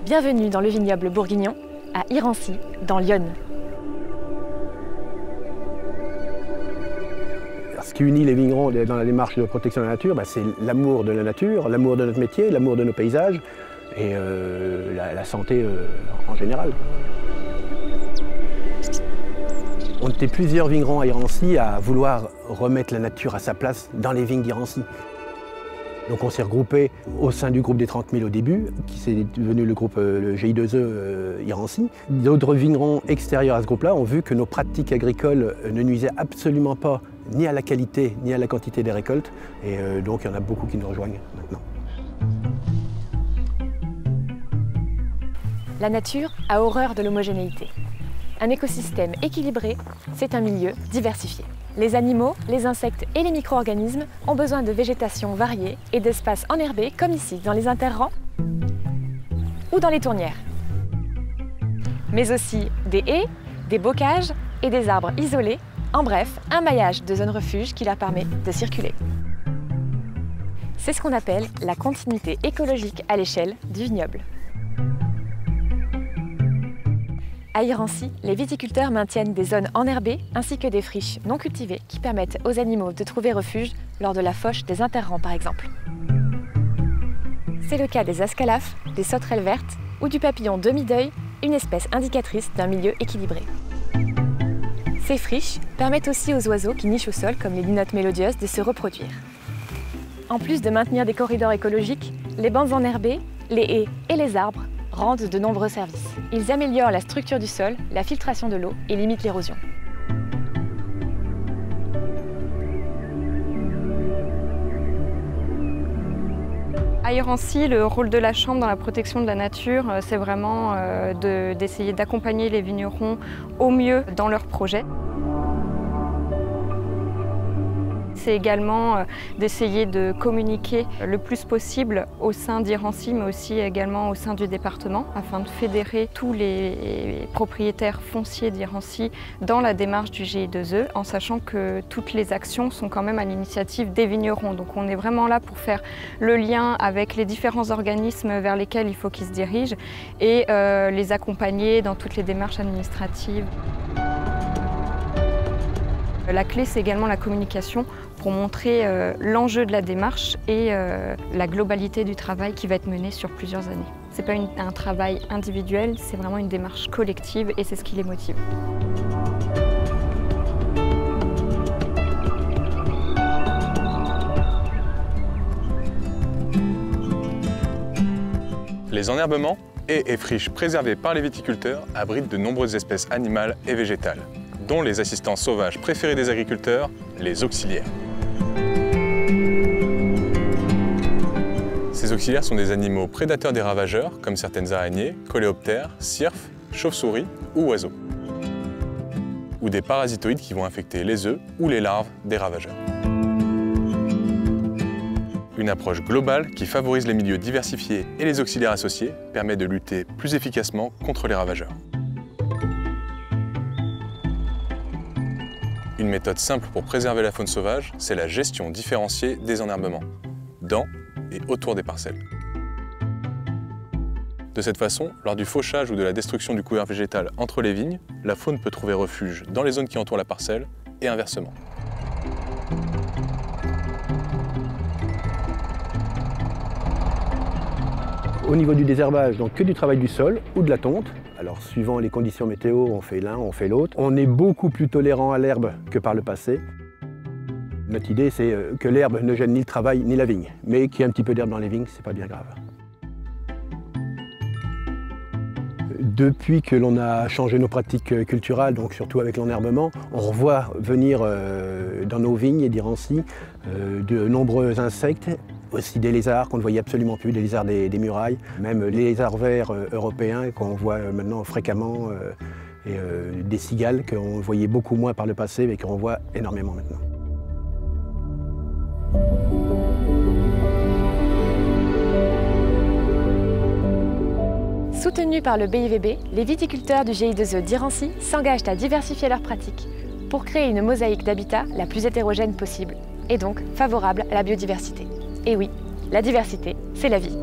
Bienvenue dans le vignoble bourguignon, à Irancy, dans l'Yonne. Ce qui unit les vignerons dans la démarche de protection de la nature, c'est l'amour de la nature, l'amour de notre métier, l'amour de nos paysages et la santé en général. On était plusieurs vignerons à Irancy à vouloir remettre la nature à sa place dans les vignes d'Irancy. Donc on s'est regroupé au sein du groupe des 30 000 au début, qui s'est devenu le groupe le GI2E Irancy. D'autres vignerons extérieurs à ce groupe-là ont vu que nos pratiques agricoles ne nuisaient absolument pas ni à la qualité ni à la quantité des récoltes. Et donc il y en a beaucoup qui nous rejoignent maintenant. La nature a horreur de l'homogénéité. Un écosystème équilibré, c'est un milieu diversifié. Les animaux, les insectes et les micro-organismes ont besoin de végétation variée et d'espaces enherbés comme ici, dans les interrangs ou dans les tournières. Mais aussi des haies, des bocages et des arbres isolés. En bref, un maillage de zones refuges qui leur permet de circuler. C'est ce qu'on appelle la continuité écologique à l'échelle du vignoble. À Irancy, les viticulteurs maintiennent des zones enherbées ainsi que des friches non cultivées qui permettent aux animaux de trouver refuge lors de la fauche des interrangs par exemple. C'est le cas des ascalaphes, des sauterelles vertes ou du papillon demi-deuil, une espèce indicatrice d'un milieu équilibré. Ces friches permettent aussi aux oiseaux qui nichent au sol, comme les linottes mélodieuses, de se reproduire. En plus de maintenir des corridors écologiques, les bandes enherbées, les haies et les arbres rendent de nombreux services. Ils améliorent la structure du sol, la filtration de l'eau et limitent l'érosion. À Irancy, le rôle de la Chambre dans la protection de la nature, c'est vraiment d'essayer d'accompagner les vignerons au mieux dans leurs projets. C'est également d'essayer de communiquer le plus possible au sein d'Irancy, mais aussi également au sein du département, afin de fédérer tous les propriétaires fonciers d'Irancy dans la démarche du GI2E, en sachant que toutes les actions sont quand même à l'initiative des vignerons. Donc on est vraiment là pour faire le lien avec les différents organismes vers lesquels il faut qu'ils se dirigent et les accompagner dans toutes les démarches administratives. La clé, c'est également la communication pour montrer l'enjeu de la démarche et la globalité du travail qui va être mené sur plusieurs années. Ce n'est pas un travail individuel, c'est vraiment une démarche collective et c'est ce qui les motive. Les enherbements, haies et friches préservées par les viticulteurs abritent de nombreuses espèces animales et végétales, dont les assistants sauvages préférés des agriculteurs, les auxiliaires. Ces auxiliaires sont des animaux prédateurs des ravageurs, comme certaines araignées, coléoptères, cirfes, chauves-souris ou oiseaux. Ou des parasitoïdes qui vont infecter les œufs ou les larves des ravageurs. Une approche globale qui favorise les milieux diversifiés et les auxiliaires associés permet de lutter plus efficacement contre les ravageurs. Une méthode simple pour préserver la faune sauvage, c'est la gestion différenciée des enherbements, dans et autour des parcelles. De cette façon, lors du fauchage ou de la destruction du couvert végétal entre les vignes, la faune peut trouver refuge dans les zones qui entourent la parcelle et inversement. Au niveau du désherbage, donc que du travail du sol ou de la tonte. Alors suivant les conditions météo, on fait l'un, on fait l'autre. On est beaucoup plus tolérant à l'herbe que par le passé. Notre idée, c'est que l'herbe ne gêne ni le travail ni la vigne. Mais qu'il y ait un petit peu d'herbe dans les vignes, c'est pas bien grave. Depuis que l'on a changé nos pratiques culturales, donc surtout avec l'enherbement, on revoit venir dans nos vignes et d'Irancy de nombreux insectes, aussi des lézards qu'on ne voyait absolument plus, des lézards des murailles, même les lézards verts européens qu'on voit maintenant fréquemment, et des cigales qu'on voyait beaucoup moins par le passé mais qu'on voit énormément maintenant. Soutenus par le BIVB, les viticulteurs du GI2E d'Irancy s'engagent à diversifier leurs pratiques pour créer une mosaïque d'habitat la plus hétérogène possible et donc favorable à la biodiversité. Et oui, la diversité, c'est la vie.